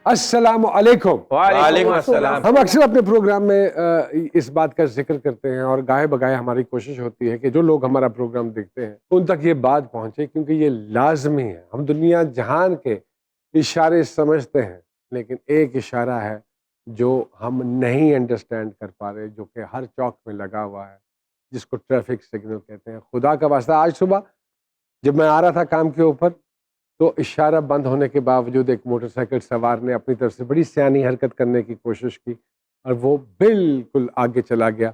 अस्सलाम वालेकुम। वालेकुम अस्सलाम। हम अक्सर अपने प्रोग्राम में इस बात का जिक्र करते हैं और गाहे बगाहे हमारी कोशिश होती है कि जो लोग हमारा प्रोग्राम देखते हैं उन तक ये बात पहुंचे, क्योंकि ये लाजमी है। हम दुनिया जहान के इशारे समझते हैं, लेकिन एक इशारा है जो हम नहीं अंडरस्टैंड कर पा रहे, जो कि हर चौक में लगा हुआ है, जिसको ट्रैफिक सिग्नल कहते हैं। खुदा का वास्ता, आज सुबह जब मैं आ रहा था काम के ऊपर, तो इशारा बंद होने के बावजूद एक मोटरसाइकिल सवार ने अपनी तरफ से बड़ी सियानी हरकत करने की कोशिश की और वो बिल्कुल आगे चला गया,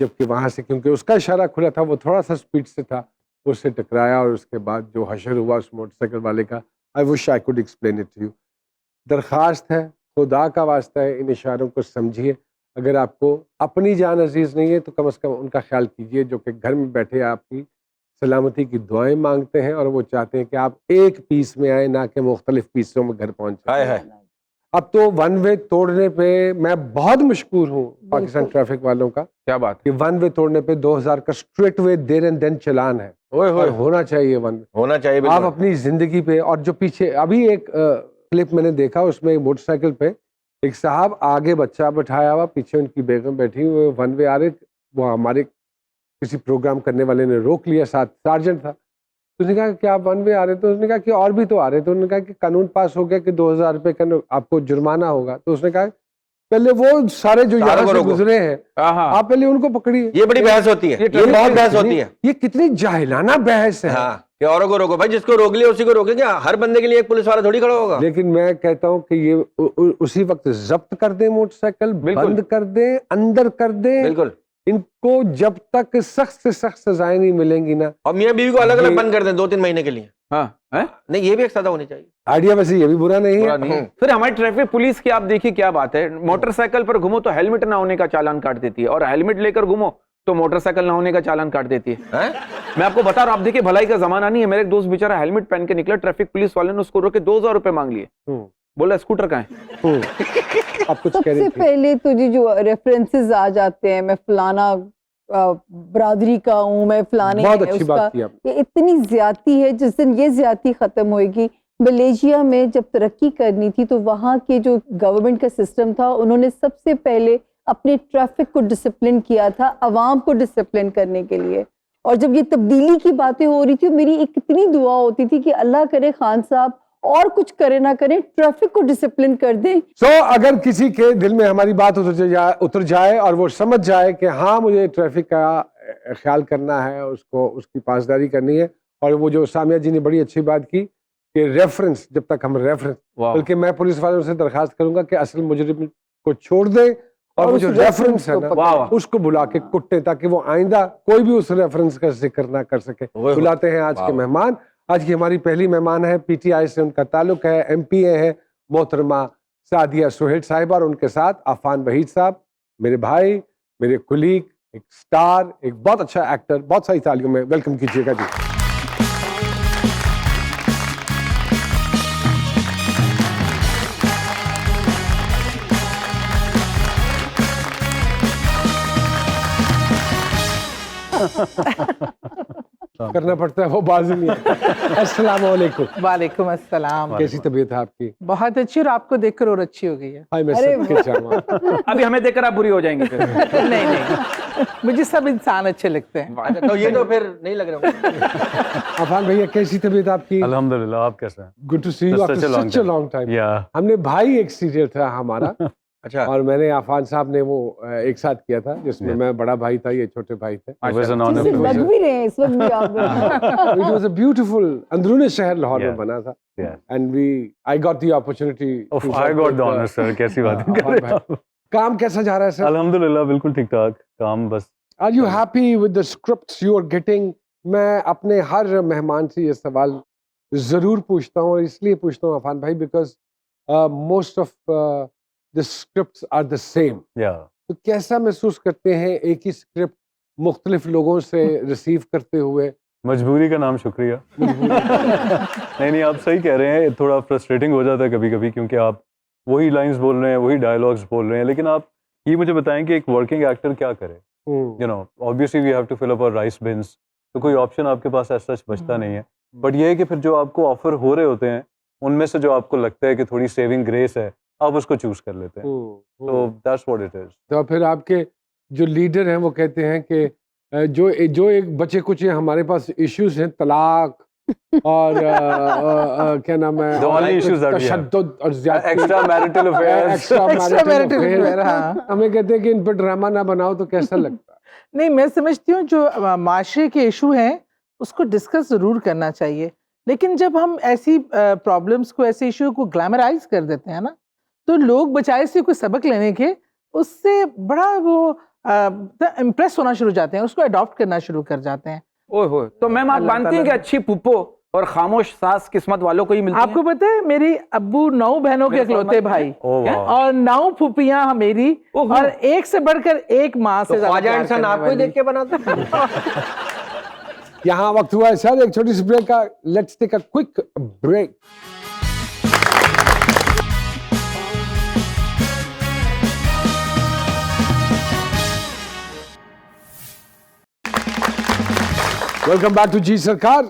जबकि वहाँ से, क्योंकि उसका इशारा खुला था, वो थोड़ा सा स्पीड से था, उससे टकराया और उसके बाद जो हशर हुआ उस मोटरसाइकिल वाले का, I wish I could explain it to you. दरख्वास्त है, खुदा का वास्ता है, इन इशारों को समझिए। अगर आपको अपनी जान अजीज़ नहीं है तो कम से कम उनका ख्याल कीजिए, जो कि घर में बैठे आपकी सलामती की दुआएं मांगते हैं और वो चाहते हैं कि आप एक पीस में आए, ना कि मुख्तलिफ पीसों में घर पहुंचे। हाय हाय। अब तो वन वे तोड़ने पे मैं बहुत मशकूर हूँ पाकिस्तान ट्रैफिक वालों का, क्या बात कि वन वे तोड़ने पे 2000 का straight way there and then challan है। ओए होए, और होना चाहिए वन वे। होना चाहिए आप बिल्कुल। अपनी जिंदगी पे, और जो पीछे अभी एक क्लिप मैंने देखा, उसमें एक मोटरसाइकिल पे एक साहब, आगे बच्चा बैठाया हुआ, पीछे उनकी बेगम बैठी हुई, वन वे आ रहे, वो हमारे किसी प्रोग्राम करने वाले ने रोक लिया, साथ सार्जेंट था, तो उसने कहा कि आप वन वे आ रहे, तो उसने कहा कि और भी तो आ रहे, तो उन्होंने कहा कि कानून पास हो गया कि 2000 रुपये का आपको जुर्माना होगा। तो उसने कहा पहले वो सारे जो यहाँ से गुजरे हैं, आप पहले उनको पकड़िए। ये बड़ी बहस होती है, ये बहुत बहस होती है। ये कितनी जाहिलाना बहस है। हाँ, कि औरों को रोको भाई, जिसको रोक लिया उसी को रोकेंगे। हर बंदे के लिए एक पुलिस वाला थोड़ी खड़ा होगा। लेकिन मैं कहता हूँ कि ये उसी वक्त जब्त कर दें मोटरसाइकिल, बंद कर दें, अंदर कर दें। बिल्कुल। इनको जब तक सख्त से सख्त सजाएं नहीं मिलेंगी ना, और मियां बीवी को अलग अलग बंद कर दें 2-3 महीने के लिए। हाँ है? नहीं, ये भी एक सजा होनी चाहिए। आइडिया वैसे ये भी बुरा नहीं बुरा है। नहीं है। फिर हमारी ट्रैफिक पुलिस की आप देखिए क्या बात है, मोटरसाइकिल पर घूमो तो हेलमेट ना होने का चालान काट देती है, और हेलमेट लेकर घूमो तो मोटरसाइकिल ना होने का चालान काट देती है। मैं आपको बता रहा हूं, आप देखिए भलाई का जमाना नहीं है। मेरे एक दोस्त बेचारा हेलमेट पहन के निकला, ट्रैफिक पुलिस वाले ने उसको रोके 2000 रुपए मांग लिए। बोला स्कूटर कहाँ है? आप कुछ कह रही सबसे थी। पहले तुझे जो रेफरेंसेस आ जाते हैं, मैं फलाना बरादरी का हूँ, मैं फलाने बहुत है अच्छी उसका, बात की आपने। ये इतनी ज्यादती है। जिस दिन ये ज्यादती खत्म होएगी, मलेशिया में जब तरक्की करनी थी तो वहाँ के जो गवर्नमेंट का सिस्टम था, उन्होंने सबसे पहले अपने ट्रैफिक को डिसिप्लिन किया था, अवाम को डिसिप्लिन करने के लिए। और जब ये तब्दीली की बातें हो रही थी, मेरी एक इतनी दुआ होती थी कि अल्लाह करे खान साहब और कुछ करे ना करें, ट्रैफिक को डिसिप्लिन कर दें। अगर किसी के दिल में हमारी बात उतर जाए और वो समझ जाए कि हाँ, मुझे ट्रैफिक का ख्याल करना है, उसको उसकी पासदारी करनी है, और वो जो सामिया जी ने बड़ी अच्छी बात की कि रेफरेंस, जब तक हम रेफरेंस, बल्कि मैं पुलिस वालों से दरखास्त करूंगा कि असल मुजरिम को छोड़ दें और वो जो रेफरेंस है ना, उसको बुला के कुट्टे, ताकि वो आइंदा कोई भी उस रेफरेंस का जिक्र ना कर सके। बुलाते हैं आज के मेहमान। आज की हमारी पहली मेहमान है, पीटीआई से उनका ताल्लुक है, एमपीए है, मोहतरमा सादिया सुहेल साहिबा, और उनके साथ आफान वहीद साहब, मेरे भाई, मेरे कुलीग, एक स्टार, एक बहुत अच्छा एक्टर। बहुत सारी तालियों में वेलकम कीजिएगा जी। करना पड़ता है, वो बाजी नहीं है। अस्सलाम वालेकुम। वालेकुम अस्सलाम। कैसी तबीयत है आपकी? बहुत अच्छी, और आपको देखकर और अच्छी हो गई है। हाय, मैं सबके चाहूँ। अभी हमें देखकर आप बुरी हो जाएंगे फिर। नहीं नहीं, मुझे सब इंसान अच्छे लगते हैं। तो ये तो फिर नहीं लग रहा। अफान भैया, कैसी तबीयत आपकी? अल्हम्दुलिल्लाह, आप कैसे हैं? Good to see you after such a long time. हमने भाई एक सीरियल था हमारा, अच्छा। और मैंने आफान साहब ने वो एक साथ किया था, जिसमें मैं बड़ा भाई था, ये छोटे भाई थे। जिससे लग भी रहे हैं इस वक्त भी आप लोग। It was a beautiful, अंदरूनी शहर लाहौर में बना था, and I got the opportunity. I got the honor, sir. कैसी बात कर रहे हैं आप? काम कैसा जा रहा है सर? अल्हम्दुलिल्लाह, बिल्कुल ठीक ठाक काम। बस Are you happy with the scripts you are getting? मैं अपने हर मेहमान से ये सवाल जरूर पूछता हूँ, और इसलिए पूछता हूँ अफान भाई, because most of the scripts are the same. तो कैसा महसूस करते हैं एक ही स्क्रिप्ट मुख्तलिफ लोगों से रिसीव करते हुए? मजबूरी का नाम शुक्रिया। नहीं, आप सही कह रहे हैं। थोड़ा फ्रस्ट्रेटिंग हो जाता है कभी कभी, क्योंकि आप वही लाइंस बोल रहे हैं, वही डायलॉग्स बोल रहे हैं, लेकिन आप ये मुझे बताएं कि एक वर्किंग एक्टर क्या करे। You know, obviously we have to fill up our rice bins, तो कोई ऑप्शन आपके पास ऐसा सच बचता नहीं है। बट ये है कि फिर जो आपको ऑफर हो रहे होते हैं, उनमें से जो आपको लगता है कि थोड़ी सेविंग ग्रेस है, आप उसको चूज कर लेते हैं। तो दैट्स व्हाट इट इज। तो फिर आपके जो लीडर हैं वो कहते हैं कि जो एक बचे कुछ हमारे पास इश्यूज हैं, तलाक और क्या नाम है, The only issues that we have. तशद्दुद और ज्यादती, extra marital affairs. Extra Extramarital marital affair, affair. हाँ। हमें कहते हैं कि इन पर ड्रामा ना बनाओ तो कैसा लगता है? नहीं, मैं समझती हूँ जो माशरे के इशू हैं उसको डिस्कस ज़रूर करना चाहिए, लेकिन जब हम ऐसी प्रॉब्लम्स को, ऐसे इशू को ग्लैमराइज कर देते हैं ना, तो लोग बजाय से कोई सबक लेने के उससे बड़ा वो इम्प्रेस होना शुरू हो जाते हैं, उसको अडॉप्ट करना शुरू कर जाते हैं। ओए होए, तो मैम आप अल्लाह मानती हैं कि ताला- अच्छी पुप्पो और खामोश सास किस्मत वालों को ही मिलती आपको पता है मेरी अब्बू 9 बहनों के मेरे साथ इकलौते मत- भाई ओह वाह। और 9 फूफियां मेरी, ओहो। और एक से बढ़कर एक माँ से तो ज्यादा ख्वाजा प्यार इंसान करने आपको ही वाली। देख के बनाता है। यहाँ वक्त हुआ है सर एक छोटी सी ब्रेक का। Let's take a quick break. Welcome back to G Sarkar.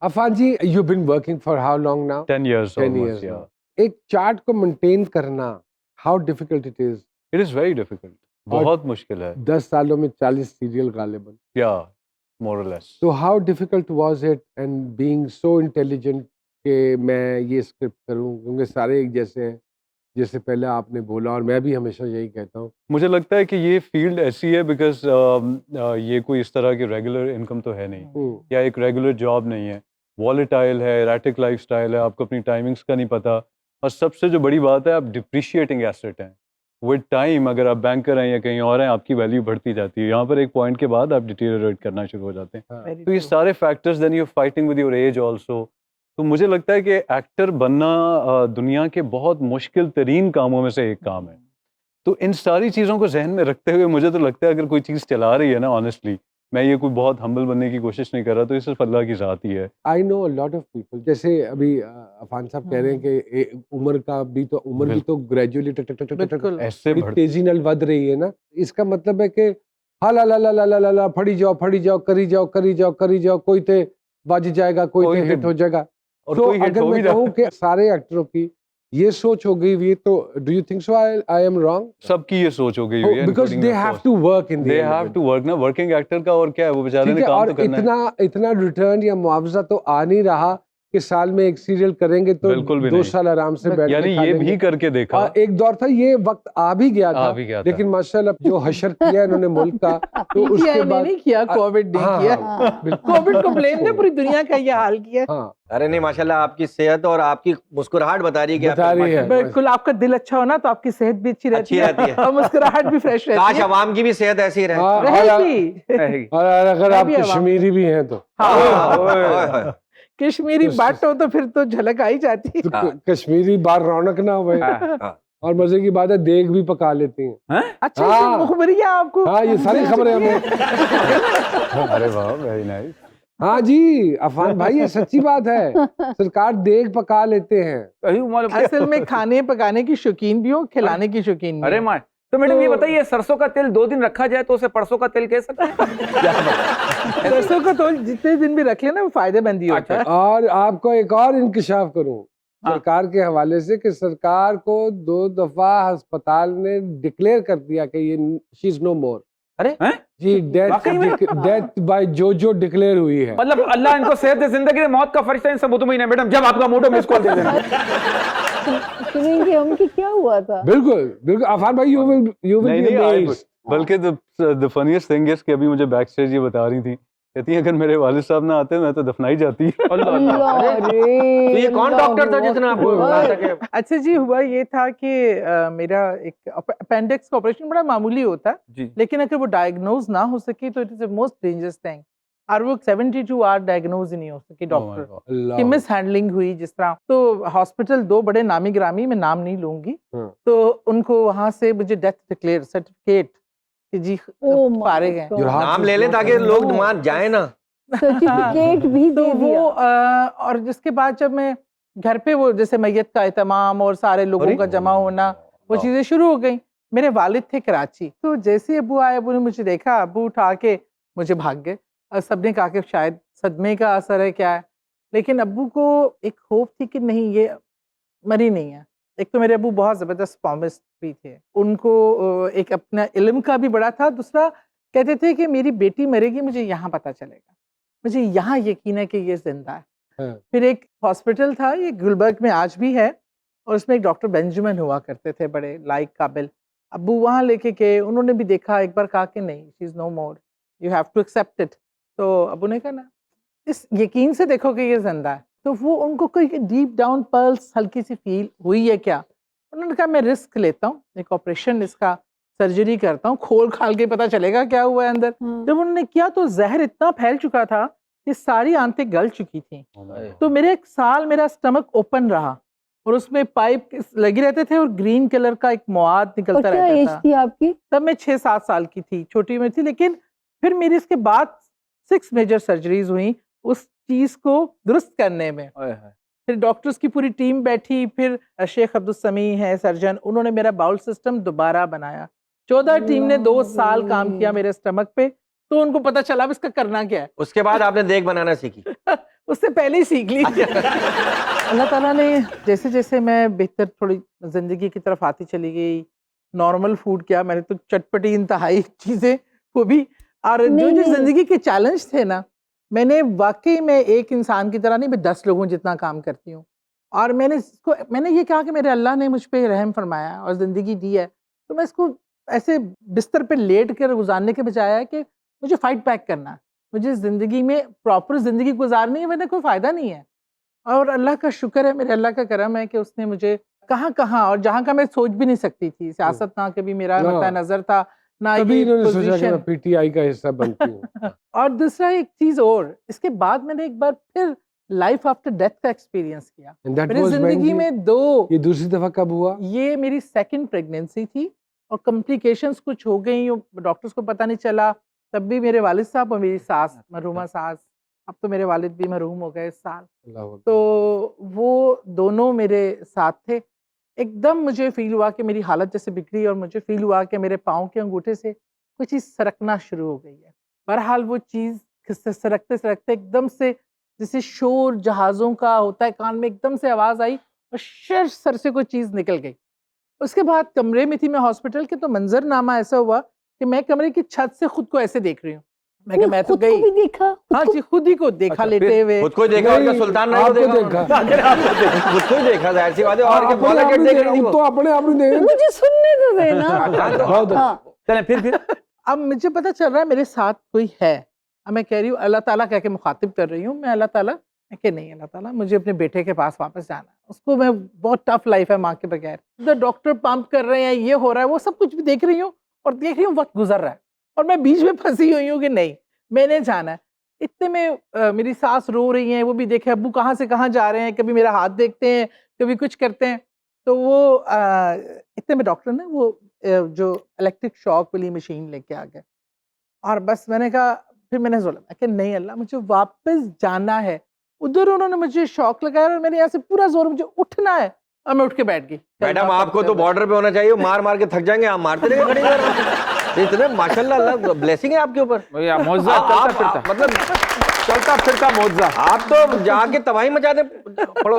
Afan ji, you been working for how long now? 10 years 10 almost, years yeah. now. एक चार्ट को मेंटेन करना, how difficult it is? It is very difficult. बहुत मुश्किल है। 10 सालों में 40 serial गालिबन। Yeah, more or less. तो how difficult was it and being so intelligent कि मैं ये स्क्रिप्ट करूं, क्योंकि सारे एक जैसे हैं, जैसे पहले आपने बोला और मैं भी हमेशा यही कहता हूँ। मुझे लगता है कि ये फील्ड ऐसी है बिकॉज ये कोई इस तरह की रेगुलर इनकम तो है नहीं, या एक रेगुलर जॉब नहीं है, वॉलेटाइल है, एराटिक लाइफस्टाइल है, आपको अपनी टाइमिंग्स का नहीं पता, और सबसे जो बड़ी बात है आप डिप्रिशिएटिंग एसेट हैं। विद टाइम अगर आप बैंकर हैं या कहीं और हैं, आपकी वैल्यू बढ़ती जाती है। यहाँ पर एक पॉइंट के बाद आप डिटेरियोरेट करना शुरू हो जाते हैं। Very तो ये true. सारे factors, then you fighting with your age also. तो मुझे लगता है कि एक्टर बनना दुनिया के बहुत मुश्किल तरीन कामों में से एक काम है। तो इन सारी चीज़ों को जहन में रखते हुए मुझे तो लगता है अगर कोई चीज़ चला रही है ना, ऑनेस्टली, मैं ये कोई बहुत हम्बल बनने की कोशिश नहीं कर रहा, तो ये सिर्फ अल्लाह की ज़ात ही है। I know a lot of people, जैसे अभी अफान साहब कह रहे हैं कि उम्र का भी तो, उम्र भी तो ग्रेजुअली बिल्कुल। ऐसे बड़ी बढ़ तेजी नाल वध रही है ना। इसका मतलब है कि हाला ला ला ला ला ला ला फड़ी जाओ करी जाओ, कोई ते बज जाएगा, कोई कोई ते ते- हिट हो जाएगा। और तो कोई हिट अगर हो मैं भी जाए। कहूँ कि सारे एक्टरों की ये सोच हो गई हुई है, तो do you think so I am wrong? सबकी ये सोच हो गई हुई है, because including they of have course. To work in They have to work ना। वर्किंग एक्टर का और क्या है, वो बेचारे ठीक ने है, काम और तो करना है। इतना रिटर्न या मुआवजा तो आ नहीं रहा कि साल में एक सीरियल करेंगे तो बिल्कुल भी 2 नहीं। साल आराम से बैठ यानी के खा ये लेंगे। भी करके देखा। और एक दौर था, ये वक्त आ भी गया था, आ भी गया था। लेकिन माशाल्लाह जो हशर किया इन्होंने मुल्क का, तो उसके PTI ने बाद नहीं किया, कोविड ने हाँ, किया। हाँ, बिल्कुल। कोविड को ब्लेम दे, पूरी दुनिया का ये हाल किया। हाँ, अरे नहीं, माशाल्लाह आपकी सेहत और आपकी मुस्कुराहट बता रही है कि बता आपके रही है। माशाल्लाह बिल्कुल, आपका दिल अच्छा हो ना तो आपकी सेहत भी अच्छी रहती रहती है। और मुस्कुराहट भी फ्रेश रहती काश है। अवाम की भी सेहत ऐसी रहे। हाँ, रहेगी। और अगर मैं आप भी आवाम कश्मीरी भी हैं तो हाँ, कश्मीरी तो- बट हो तो फिर तो झलक आई जाती है। हाँ। कश्मीरी बार रौनक ना हुए। हाँ। और मजे की बात है, देग भी पका लेती हैं। अच्छा, हाँ। इससे मुखबरी है आपको। हाँ, ये सारी खबरें हमें। अरे वाह, वेरी नाइस। हाँ जी अफान भाई, ये सच्ची बात है, सरकार देग पका लेते हैं। कहीं मालूम क्या? असल में खाने पकाने की शौकीन भी हो, खिलाने की शौकीन भी अरे हो। माँ, तो मैडम ये बताइए, सरसों का तेल 2 दिन रखा जाए तो उसे परसों का तेल कह सकते हैं? सरसों का तेल जितने दिन भी रख लेना वो फायदेमंद ही होता है। और आपको एक और इंकशाफ करूं हाँ। सरकार के हवाले से, कि सरकार को 2 दफा अस्पताल ने डिक्लेयर कर दिया कि ये शी इज नो मोर। अरे हैं? जी, वाकई में? डेथ बाय जो डिक्लेयर हुई है। मतलब अल्लाह इनको सेहत दे, जिंदगी दे, मौत का फरिश्ता इनसे मुतमईन है। मैडम जब आपका मूड हो मिस कॉल दे देना। सुनेंगे हम कि क्या हुआ था। बिल्कुल बिल्कुल अफान भाई, यू विल नहीं बी नहीं, अमेज्ड। बल्कि द फनीएस्ट थिंग इज कि अभी मुझे बैक स्टेज ये बता रही थी, कहती है अगर मेरे वालिद साहब ना आते मैं तो दफनाई जाती। अल्लाह अल्लाह। अल्लाह रे, तो ये कौन डॉक्टर था अल्लाह जिसने आपको अकबर। कहा था कि अच्छा जी, हुआ ये था कि मेरा एक अपेंडिक्स का ऑपरेशन बड़ा मामूली होता है, जी। लेकिन अगर वो डायग्नोज ना हो सके तो it is the most dangerous thing. और वो 72 आवर डायग्नोज ही नहीं हो सके डॉक्टर की, अल्लाह। मिस हैंडलिंग हुई जिस तरह। तो हॉस्पिटल 2 बड़े नामी ग्रामी, मैं नाम नहीं लूंगी, हाँ। तो उनको वहां से मुझे डेथ डिक्लेयर सर्टिफिकेट कि जी Oh my फारिग हैं। God. Your heart नाम is ले लें not ताकि right. लोग मान जाए ना। सर्टिफिकेट भी तो दे वो दिया। और जिसके बाद जब मैं घर पे, वो जैसे मैयत का एहतमाम और सारे लोगों अरे! का जमा होना, वो चीजें शुरू हो गई। मेरे वालिद थे कराची, तो जैसे ही अबू आए, अबू ने मुझे देखा, अबू उठा के मुझे भाग गए और सबने कहा कि शायद सदमे का असर है, क्या है। लेकिन अब्बू को एक होप थी कि नहीं, ये मरी नहीं है। एक तो मेरे अब्बू बहुत ज़बरदस्त पॉमिस्ट भी थे, उनको एक अपना इल्म का भी बड़ा था। दूसरा कहते थे कि मेरी बेटी मरेगी, मुझे यहाँ पता चलेगा, मुझे यहाँ यकीन है कि ये जिंदा है। हाँ। फिर एक हॉस्पिटल था, ये गुलबर्ग में आज भी है, और उसमें एक डॉक्टर बेंजामिन हुआ करते थे, बड़े लाइक काबिल। अब्बू वहाँ लेके गए, उन्होंने भी देखा, एक बार कहा कि नहीं, she is no more, you have to accept it. तो अब्बू ने कहा ना, इस यकीन से देखो कि ये जिंदा है। तो वो उनको कोई डीप डाउन पल्स हल्की सी फील हुई है क्या? उन्होंने कहा मैं रिस्क लेता हूँ, एक ऑपरेशन, इसका सर्जरी करता हूँ, खोल खाल के पता चलेगा क्या हुआ है अंदर। जब उन्होंने किया तो जहर इतना फैल चुका था कि सारी आंतें गल चुकी थी। तो मेरे 1 साल मेरा स्टमक ओपन रहा और उसमें पाइप लगे रहते थे और ग्रीन कलर का एक मवाद और निकलता क्या एज रहता था। थी आपकी? तब मैं 6-7 साल की थी, छोटी में थी। लेकिन फिर मेरी इसके बाद 6 मेजर सर्जरीज हुई उस चीज को दुरुस्त करने में। फिर डॉक्टर्स की पूरी टीम बैठी, फिर शेख अब्दुल समी है सर्जन, उन्होंने मेरा बाउल सिस्टम दोबारा बनाया। 14 टीम ने 2 साल काम किया मेरे स्टमक पे, तो उनको पता चला अब इसका करना क्या है। उसके बाद आपने देख बनाना सीखी? उससे पहले ही सीख ली। अल्लाह ताला ने जैसे जैसे मैं बेहतर थोड़ी जिंदगी की तरफ आती चली गई, नॉर्मल फूड क्या, मैंने तो चटपटी इंतहाई चीजें वो भी, और जो नहीं, जो नहीं। जिंदगी के चैलेंज थे ना, मैंने वाकई में एक इंसान की तरह नहीं, मैं 10 लोगों जितना काम करती हूँ। और मैंने ये कहा कि मेरे अल्लाह ने मुझ पे रहम फरमाया और ज़िंदगी दी है, तो मैं इसको ऐसे बिस्तर पे लेट कर गुजारने के बजाय है कि मुझे फाइट बैक करना है। मुझे ज़िंदगी में प्रॉपर ज़िंदगी गुजारनी है, वरना कोई फ़ायदा नहीं है। और अल्लाह का शुक्र है, मेरे अल्लाह का करम है कि उसने मुझे कहाँ-कहाँ और जहाँ का मैं सोच भी नहीं सकती थी, सियासत ना कभी मेरा ना। मद्दा नज़र था, ना तभी ये इन्होंने सोचा कि पोज़ीशन। मैं पीटीआई का हिस्सा बनती हूँ। और दूसरा एक चीज और, इसके बाद मैंने एक बार फिर लाइफ आफ्टर डेथ का एक्सपीरियंस किया। And that मेरी was when जिंदगी you- में 2, ये दूसरी दफा कब हुआ? ये मेरी सेकंड प्रेगनेंसी थी और कॉम्प्लिकेशंस कुछ हो गई, डॉक्टर्स को पता नहीं चला। तब भी मेरे वालिद साहब और मेरी सास, मरहूमा सास, अब तो मेरे वालिद भी मरहूम हो गए इस साल, अल्लाह अकबर। तो वो दोनों मेरे साथ थे। एकदम मुझे फील हुआ कि मेरी हालत जैसे बिगड़ी और मुझे फील हुआ कि मेरे पाँव के अंगूठे से कुछ चीज़ सरकना शुरू हो गई है। बहरहाल वो चीज़ सरकते सरकते एकदम से जैसे शोर जहाज़ों का होता है, कान में एकदम से आवाज़ आई और सर से कोई चीज़ निकल गई। उसके बाद कमरे में थी मैं हॉस्पिटल के, तो मंजरनामा ऐसा हुआ कि मैं कमरे की छत से खुद को ऐसे देख रही हूँ। मैं तो खुद को भी गई। देखा? हाँ जी, खुद ही को देखा अच्छा, लेटे फिर हुए। खुद को ही देखा और क्या नहीं, सुल्तान राय को आपको देखा? देखा। अगर आपको देखा, खुद को ही देखा, जाहिर सी बात है। और क्या अपने मौला आप के ही देख देख- रही थी वो? तो अपने आप ही देख मुझे सुनने तो देना। बहुत अच्छा। हाँ। चलें फिर अब मुझे पता चल रहा है मेरे साथ कोई है। अब मैं कह रही हूँ अल्लाह ताला कह के मुखातिब कर रही हूँ मैं, अल्लाह ताला, मैं कि नहीं अल्लाह ताला, मुझे अपने बेटे के पास वापस जाना है। उसको मैं, बहुत टफ लाइफ है माँ के बगैर। उधर डॉक्टर पंप कर रहे हैं, ये हो रहा है, वो सब कुछ भी देख रही हूँ और देख रही हूँ वक्त गुजर रहा है और मैं बीच में फंसी हुई हूँ कि नहीं, मैंने जाना है। इतने में मेरी सास रो रही हैं, वो भी देखे अब्बू कहाँ से कहाँ जा रहे हैं, कभी मेरा हाथ देखते हैं, कभी कुछ करते हैं। तो वो इतने में डॉक्टर ने वो जो इलेक्ट्रिक शॉक वाली मशीन लेके आ गए और बस मैंने कहा, फिर मैंने बोला कि नहीं अल्लाह, मुझे वापस जाना है। उधर उन्होंने मुझे शॉक लगाया और मैंने यहाँ से पूरा जोर, मुझे उठना है और मैं उठ के बैठ गई। मैडम आपको तो बॉर्डर पे होना चाहिए, मार मार के थक जाएंगे, आप मारते रहिए खड़ी कर। इतने माशाल्लाह, अल्लाह ब्लेसिंग है आपके ऊपर। मौजा आप चलता फिरता, मतलब चलता फिरता मौजा। आप तो जाके तबाही मचा दे पड़ो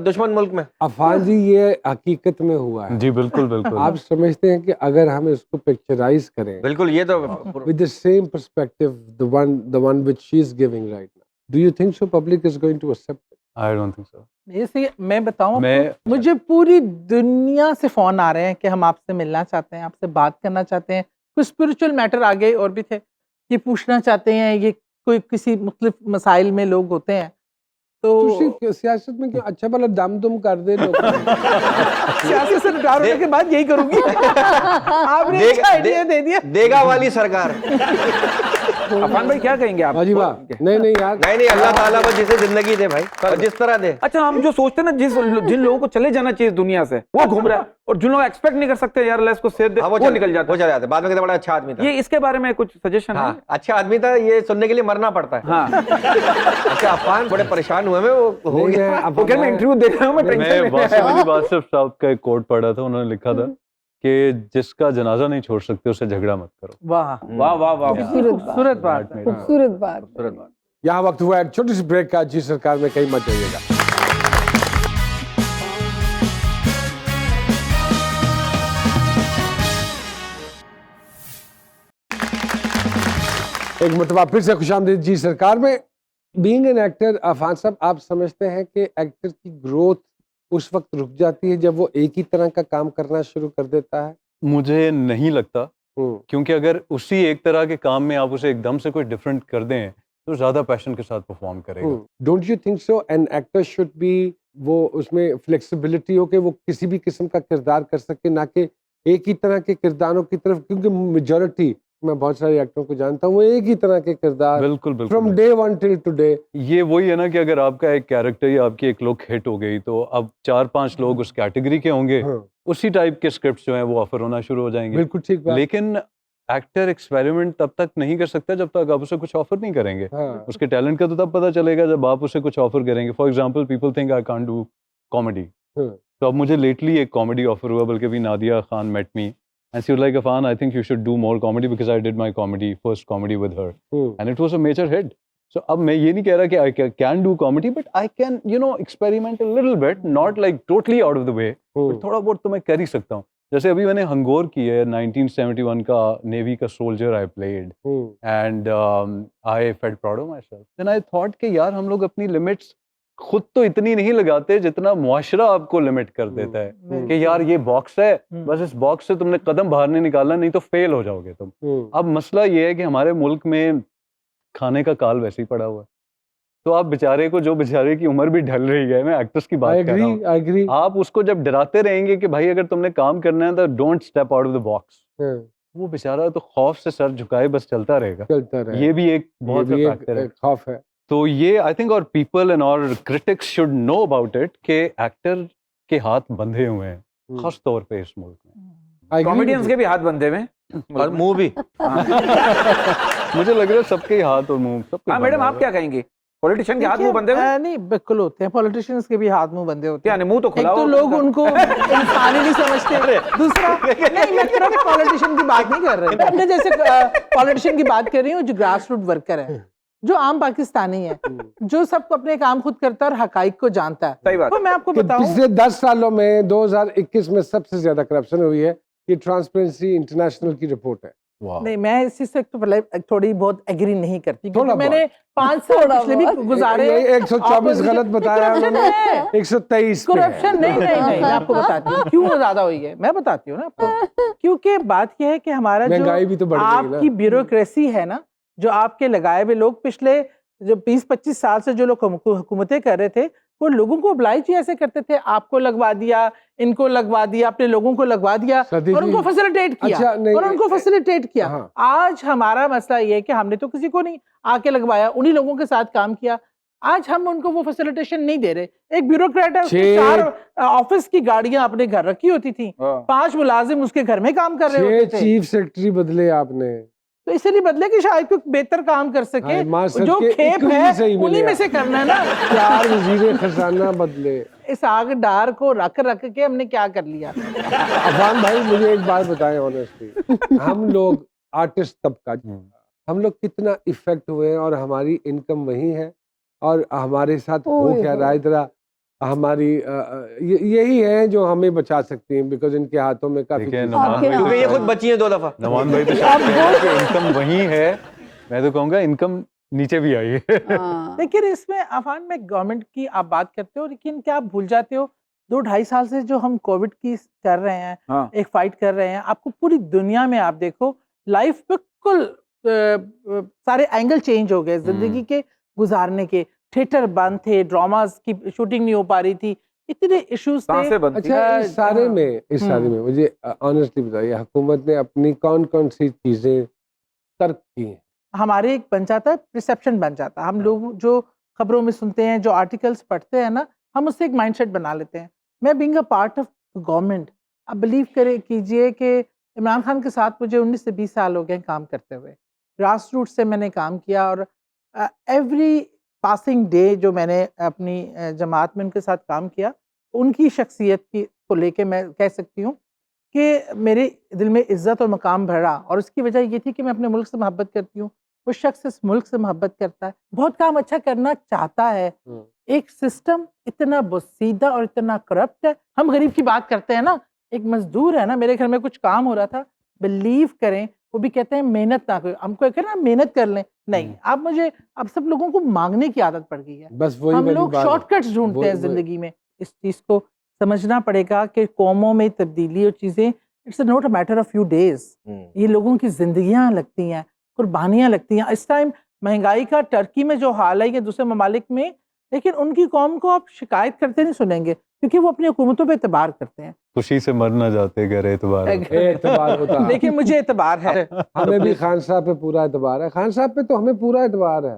दुश्मन मुल्क में। अफान जी, ये हकीकत में हुआ है। जी बिल्कुल बिल्कुल। आप समझते हैं कि अगर हम इसको पिक्चराइज करें बिल्कुल, ये तो with the same perspective, the one which she is giving right now, do you think so public is going to accept it? I don't think so. जैसे मैं बताऊं, मैं मुझे पूरी दुनिया से फोन आ रहे हैं कि हम आपसे मिलना चाहते हैं, आपसे बात करना चाहते हैं। कुछ स्पिरिचुअल मैटर आ गए और भी थे, ये पूछना चाहते हैं, ये कोई किसी मुख्तलिफ मसाइल में लोग होते हैं। तो सियासत में क्यों अच्छा भला दम दुम कर दे लोग। सियासत से रिटायर होने के बाद यही करूंगी। आपने अच्छा आइडिया दे दिया। देगा वाली सरकार। अफान भाई क्या कहेंगे आप? वाजिबा, नहीं नहीं यार, नहीं अल्लाह ताला बस जिसे जिंदगी दे भाई, और जिस तरह दे। अच्छा, हम जो सोचते हैं ना, जिन लोगों को चले जाना चाहिए दुनिया से, वो घूम रहा है, और जिन लोग एक्सपेक्ट नहीं कर सकते यार अल्लाह इसको सेहत दे, हाँ, वो निकल जाता वो है। चला जाता है। बाद में कहते बड़ा अच्छा आदमी था। ये इसके बारे में कुछ सजेशन है? हाँ, अच्छा आदमी था, ये सुनने के लिए मरना पड़ता है। हाँ, अच्छा अफान बड़े परेशान हुए में, वो हो गया। वो क्या, मैं इंटरव्यू दे रहा हूँ, मैं टेंशन मैं में वासिफ अली वासिफ साहब का एक कोट पढ़ा था, उन्होंने लिखा था कि जिसका जनाजा नहीं छोड़ सकते उससे झगड़ा मत करो। वाह वाह वाह वाह, खूबसूरत बात है। खूबसूरत बात। खूबसूरत बात। यहाँ वक्त हुआ एक छोटी सी ब्रेक का। जी सरकार में कहीं मत जाइएगा। एक मरतबा फिर से खुशामदीद जी सरकार में। बीइंग एन एक्टर, अफान साहब, आप समझते हैं कि एक्टर की ग्रोथ उस वक्त रुक जाती है जब वो एक ही तरह का काम करना शुरू कर देता है? मुझे नहीं लगता, क्योंकि अगर उसी एक तरह के काम में आप उसे एकदम से कोई डिफरेंट कर दें तो ज़्यादा पैशन के साथ परफॉर्म करेगा। Don't you think so? An actor should be, वो उसमें फ्लेक्सिबिलिटी हो कि वो किसी भी किस्म का किरदार कर सके, ना कि एक ही तरह के किरदारों की तरफ, क्योंकि मेजॉरिटी, मैं बहुत सारे एक्टरों को जानता हूँ, वो एक ही तरह के किरदार बिल्कुल फ्रॉम बिल्कुल। Day one till today. ये वही है ना कि अगर आपका एक कैरेक्टर या आपकी एक लुक हिट हो गई तो अब 4-5 लोग उस कैटेगरी के होंगे, उसी टाइप के स्क्रिप्ट जो हैं वो ऑफर होना शुरू हो जाएंगे। बिल्कुल ठीक बात। लेकिन एक्टर एक्सपेरिमेंट तब तक नहीं कर सकता जब तक आप उसे कुछ ऑफर नहीं करेंगे। हाँ, उसके टैलेंट का तो तब पता चलेगा जब आप उसे कुछ ऑफर करेंगे। For example, people think I can't do comedy, तो अब मुझे लेटली एक कॉमेडी ऑफर हुआ, बल्कि भी Nadia Khan met me and she was like, Afan, I think you should do more comedy because I did my comedy, first comedy with her and it was a major hit. So अब मैं ये नहीं कह रहा कि I can do comedy, but I can experiment a little bit, not like totally out of the way, but थोड़ा बहुत तो मैं कर ही सकता हूँ। जैसे अभी मैंने हंगोर की है, 1971 का नेवी का soldier I played and I felt proud of myself. Then I thought कि यार हम लोग अपनी लिमिट्स खुद तो इतनी नहीं लगाते जितना मुआशरा आपको लिमिट कर देता है कि यार ये बॉक्स है, बस इस बॉक्स से तुमने कदम बाहर नहीं निकालना, नहीं तो फेल हो जाओगे तुम। अब मसला ये है कि हमारे मुल्क में खाने का काल वैसे ही पड़ा हुआ है, तो आप बेचारे को, जो बेचारे की उम्र भी ढल रही है, मैं एक्टर्स की बात कर रहा हूँ, आई एग्री। आप उसको जब डराते रहेंगे कि भाई अगर तुमने काम करना है तो don't step out of the box, वो बेचारा तो खौफ से सर झुकाए बस चलता रहेगा। चलता रहे। ये भी एक बहुत ये भी बड़ा फैक्टर है। एक खौफ है। तो ये आई थिंक और पीपल एंड और critics should know about it कि एक्टर के हाथ बंधे हुए हैं, खास तौर पे इस मुल्क में। I agree कॉमेडियंस with के भी हाथ बंधे हुए हैं और मुंह भी। मुझे लग रहा है सबके ही हाथ और मुंह सबके। हाँ मैडम, आप क्या कहेंगे? पॉलिटिशियन के हाथ मुंह बंधे हुए हैं? नहीं, बिल्कुल होते हैं, पॉलिटिशियंस के भी हाथ मुंह बंधे होते क्या हैं। नहीं, मुंह तो एक खुला तो हो लोग उनको इंसान ही नहीं समझते, दूसरा नहीं, मैं सिर्फ पॉलिटिशियन की बात नहीं कर रही, मैं जैसे पॉलिटिशियन की बात कर रही हूँ जो ग्रास रूट वर्कर है, जो आम पाकिस्तानी है, जो सबको अपने काम खुद करता है और हकाइक को जानता है। सही बात तो मैं आपको कि बताऊं, पिछले 10 सालों में 2021 में सबसे ज्यादा करप्शन हुई है, ये ट्रांसपेरेंसी इंटरनेशनल की रिपोर्ट है। नहीं, मैं इस चीज से तो पहले थोड़ी बहुत एग्री नहीं करती, थोड़ा क्योंकि मैंने 5 साल पिछले भी गुजारे। ये 124 गलत बताया उन्होंने, 123 पे है। करप्शन नहीं, मैं आपको बताती हूँ क्यों ज्यादा हुई है, मैं बताती हूँ ना आपको। क्योंकि बात यह है कि हमारा महंगाई भी तो जो बढ़ गई ना। आपकी ब्यूरोक्रेसी है ना, जो आपके लगाए हुए लोग पिछले जो 20-25 साल से जो लोग हुकूमतें कर रहे थे, वो लोगों को oblige ही ऐसे करते थे, आपको लगवा दिया, इनको लगवा दिया, अपने लोगों को लगवा दिया सदी और जी। उनको फैसिलिटेट किया। अच्छा, नहीं, और उनको फैसिलिटेट किया। हाँ। आज हमारा मसला ये है कि हमने तो किसी को नहीं आके लगवाया, उन्हीं लोगों के साथ काम किया। आज हम उनको वो फैसिलिटेशन नहीं दे रहे। एक ब्यूरोक्रेट है, उसकी 4 ऑफिस की गाड़ियां अपने घर रखी होती थी, 5 मुलाजिम उसके घर में काम कर रहे 6 होते थे। चीफ सेक्रेटरी बदले आपने। तो इसलिए बदले कि शायद कोई बेहतर काम कर सके। हाँ, माँ सद जो के खेप इक्वली है सही मिले उन्हीं में आप। से करना है ना। 4 वजीर खजाना बदले। इस आग डार को रख के हमने क्या कर लिया। अफान भाई, मुझे एक बात बताएं ऑनेस्टली, हम लोग आर्टिस्ट तबका, हम लोग कितना इफेक्ट हुए हैं और हमारी इनकम वही है, और हमारे साथ हो ओए क्या होए। रहा है इधर हमारी यही है जो हमें बचा सकती हैं, बिकॉज इनके हाथों में काफी देखिए, चीज़ें नमान आपके भाई क्योंकि ये खुद बची है 2 दफा। नमान भाई तो शायद कह रहे हैं कि इनकम वही है, मैं तो कहूँगा इनकम नीचे भी आई है। हाँ। लेकिन इसमें अफान में गवर्नमेंट की आप बात करते हो, लेकिन क्या आप भूल जाते हो 2-2.5 साल से जो हम कोविड की कर रहे हैं, हाँ। एक फाइट कर रहे हैं, आपको पूरी दुनिया में आप देखो लाइफ बिल्कुल सारे एंगल चेंज हो गए जिंदगी के गुजारने के। थिएटर बंद थे, ड्रामास की शूटिंग नहीं हो पा रही थी, इतने इश्यूज थे। सांसें बंद थी। अच्छा, इस सारे हाँ। में मुझे ऑनेस्टली बताइए, हुकूमत ने अपनी कौन कौन सी चीजें तर्क की हैं? हमारे एक बन जाता है, परसेप्शन बन जाता है। हम लोग जो खबरों में सुनते हैं, जो आर्टिकल्स पढ़ते हैं ना, हम उससे एक माइंडसेट बना लेते हैं। मैं being a part of government, आप बिलीव कीजिए कि इमरान खान के साथ मुझे 19 से 20 साल हो गए काम करते हुए। ग्रास रूट से मैंने काम किया और एवरी पासिंग डे जो मैंने अपनी जमात में उनके साथ काम किया, उनकी शख्सियत को लेके मैं कह सकती हूँ कि मेरे दिल में इज्जत और मकाम बढ़ा। और उसकी वजह ये थी कि मैं अपने मुल्क से मोहब्बत करती हूँ। वो शख्स इस मुल्क से मोहब्बत करता है, बहुत काम अच्छा करना चाहता है। एक सिस्टम इतना बोसीदा और इतना करप्ट है। हम गरीब की बात करते हैं ना, एक मजदूर है ना, मेरे घर में कुछ काम हो रहा था, बिलीव करें वो भी कहते हैं मेहनत ना करो, हमको कहते हैं ना मेहनत कर लें, नहीं आप मुझे, अब सब लोगों को मांगने की आदत पड़ गई है। बस वही हम वाली लोग बात है। शॉर्टकट्स ढूंढते हैं वही- जिंदगी में। इस चीज को समझना पड़ेगा कि कौमों में तब्दीली और चीजें, it's not a matter of few days, ये लोगों की जिंदगियां लगती हैं, कुर्बानियां लगती हैं। इस टाइम महंगाई का टर्की में जो हाल है या दूसरे ममालिक में, लेकिन उनकी कौम को आप शिकायत करते नहीं सुनेंगे क्योंकि वो अपनी हुकूमतों पे एतबार करते हैं। खुशी से मर ना जाते गैर एतबार होता। एतबार होता है। देखिए मुझे एतबार है। हमें भी खान साहब पे पूरा एतबार है, खान साहब पे तो हमें पूरा एतबार है।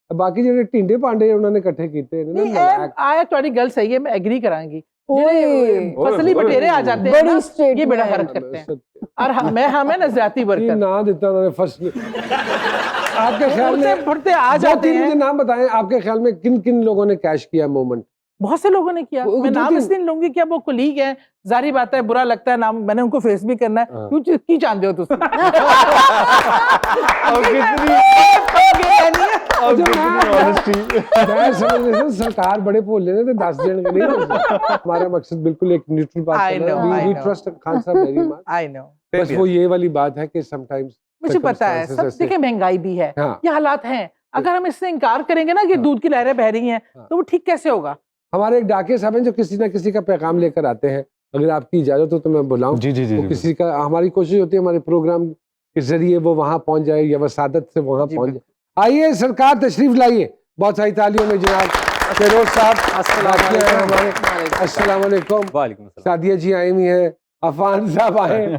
बाकी जो टिंडे पांडे उन्होंने इकट्ठे कीते ने ना, नहीं नलायक। आया तुम्हारी गल सही है, मैं एग्री करांगी। ओए, फसली ओए, बटेरे आ ओए, जाते हैं ना, बड़ी स्ट्रेट ये बड़ा में। फर्क करते हैं। और हमें नजरियाती ये वर्कर ना देता उन्होंने फसली। आपके ख्याल उड़ते में फुड़ते आ दो जाते तीन मुझे हैं। नाम बताएं, आपके ख्याल में किन किन लोगों ने कैश किया मोमेंट? बहुत से लोगों ने किया, वो मैं दो नाम तीन- इसलिए नहीं लूंगी कि अब वो कुलीग है, जारी बात है बुरा लगता है नाम, मैंने उनको फेस भी करना है। हाँ। क्यों की जानते हो तुम? और कितनी मैं समझ रहा था सरकार बड़े बोल रहे थे 10 जन के नहीं हो सकता। हमारा मकसद बिल्कुल एक न्यूट्रल बात I know, I we know. Trust Khan sahab very much. I know, बस वो ये वाली बात है कि समटाइम्स मुझे पता है सब। देखिए महंगाई भी है, हाँ। ये हालात हैं, अगर हम इससे इनकार करेंगे ना कि दूध की लहरें बह रही हैं, हाँ। तो वो ठीक कैसे होगा? हमारे एक डाके साहब हैं जो किसी ना किसी का पैगाम लेकर आते हैं, अगर आपकी इजाजत हो तो मैं बुलाऊं। जी जी जी, वो जी किसी का, हमारी कोशिश होती है हमारे प्रोग्राम के जरिए वो वहां पहुंच जाए या वसादत से वहां जी, पहुंच जाए। आइए सरकार तशरीफ लाइए, बहुत सारी तालियों में जनाब फिरोज साहब बाकी आए हैं हमारे। अस्सलाम वालेकुम। वालेकुम अस्सलाम। सादिया जी आई हुई हैं, अफान साहब आए।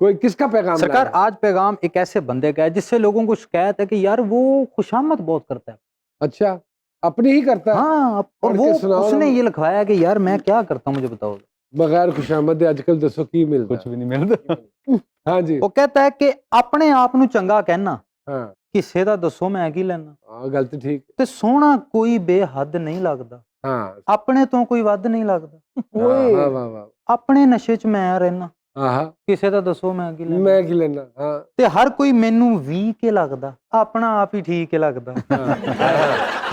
कोई किसका पैगाम सरकार लाया? आज पैगाम एक ऐसे बंदे का है जिससे लोगों को शिकायत है कि यार वो खुशामद बहुत करता है। अच्छा, अपनी ही करता है हाँ, और पढ़ वो के सुनाओ उसने ना। ये लिखवाया कि यार मैं क्या करता हूँ मुझे बताओ। बगैर खुशामद आजकल दसो की मिलता कुछ भी नहीं मिलता। हाँ जी। वो कहता है कि अपने आप ਨੂੰ ਚੰਗਾ ਕਹਿਣਾ हाँ ਕਿਸੇ ਦਾ ਦੱਸੋ ਮੈਂ ਕੀ ਲੈਣਾ, हाँ, गलत ठीक। ਤੇ ਸੋਹਣਾ ਕੋਈ ਬੇਹੱਦ ਨਹੀਂ ਲੱਗਦਾ, हाँ ਆਪਣੇ ਤੋਂ ਕੋਈ ਵੱਧ ਨਹੀਂ ਲੱਗਦਾ, वाह वाह वाह। ਆਪਣੇ ਨਸ਼ੇ 'ਚ ਮੈਂ ਰਹਿਣਾ, हाँ ਕਿਸੇ ਦਾ ਦੱਸੋ ਮੈਂ ਕੀ ਲੈਣਾ, मैं की लेना। हाँ ਤੇ ਹਰ ਕੋਈ ਮੈਨੂੰ 20 ਕੇ ਲੱਗਦਾ, ਆਪਣਾ ਆਪ ਹੀ ਠੀਕ ਕੇ ਲੱਗਦਾ,